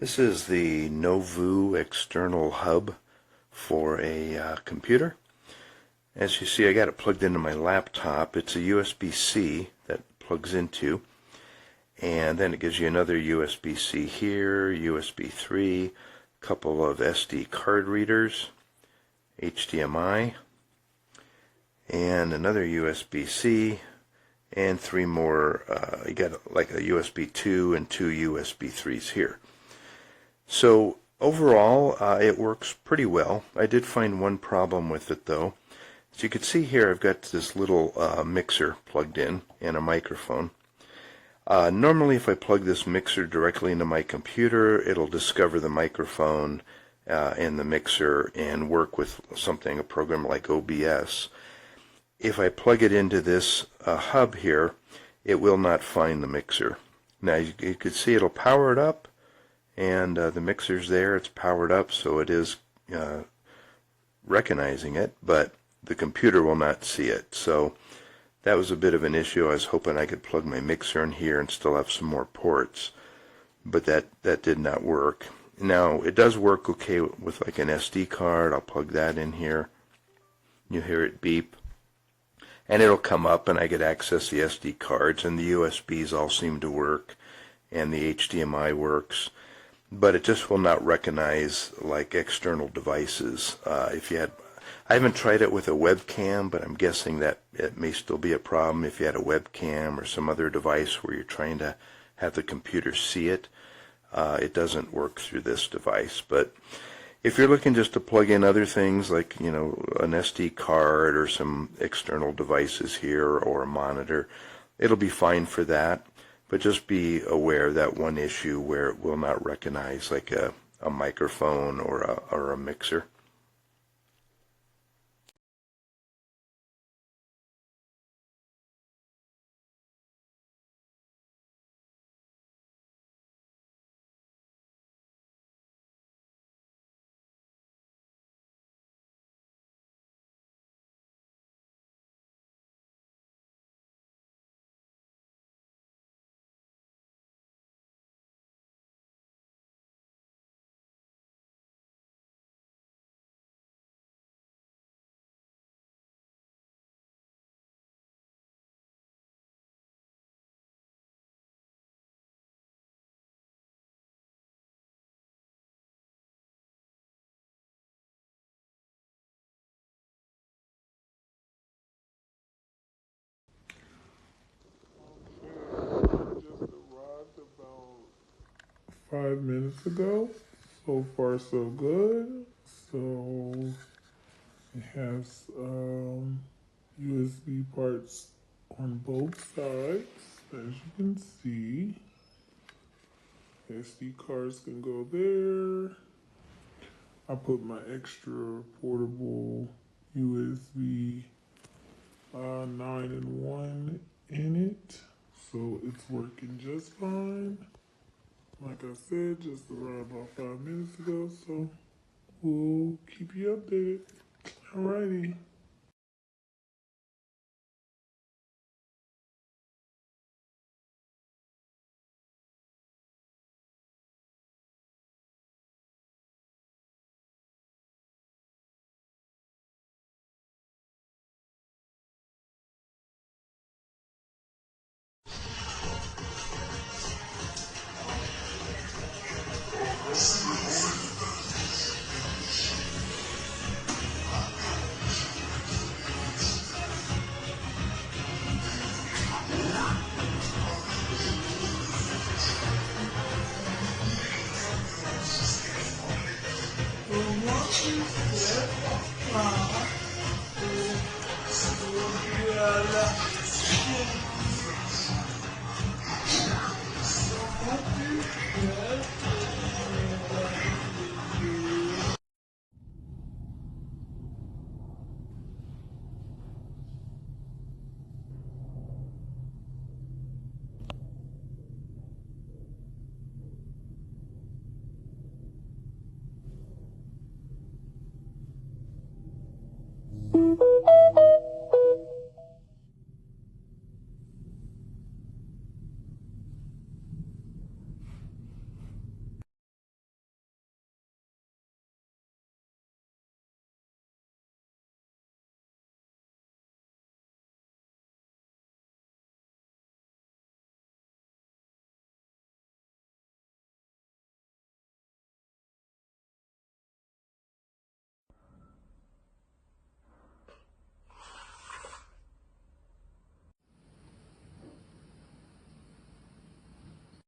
This is the NOVOO external hub for a computer. As you see, I got it plugged into my laptop. It's a USB-C that plugs into, and then it gives you another USB-C here, USB 3, a couple of SD card readers, HDMI, and another USB-C, and three more. You got like a USB 2 and two USB 3s here. So overall, it works pretty well. I did find one problem with it though. As you can see here, I've got this little mixer plugged in and a microphone. Normally if I plug this mixer directly into my computer, it'll discover the microphone and the mixer and work with something, a program like OBS. If I plug it into this hub here, it will not find the mixer. Now you can see it'll power it up, and the mixer's there, it's powered up, so it is recognizing it, but the computer will not see it. So that was a bit of an issue. I was hoping I could plug my mixer in here and still have some more ports, but that did not work. Now it does work okay with like an SD card. I'll plug that in here. You hear it beep, and it'll come up and I get access to the SD cards, and the USBs all seem to work, and the HDMI works. But it just will not recognize like external devices. I haven't tried it with a webcam, but I'm guessing that it may still be a problem if you had a webcam or some other device where you're trying to have the computer see it. It doesn't work through this device. But if you're looking just to plug in other things like, you know, an SD card or some external devices here or a monitor, it'll be fine for that. But just be aware of that one issue where it will not recognize like a microphone or a mixer. Just arrived about 5 minutes ago. So far, so good. So it has USB parts on both sides, as you can see. SD cards can go there. I put my extra portable USB 9-in-1 in it, so it's working just fine. Like I said, just arrived about 5 minutes ago, so we'll keep you updated. Alrighty. Yeah.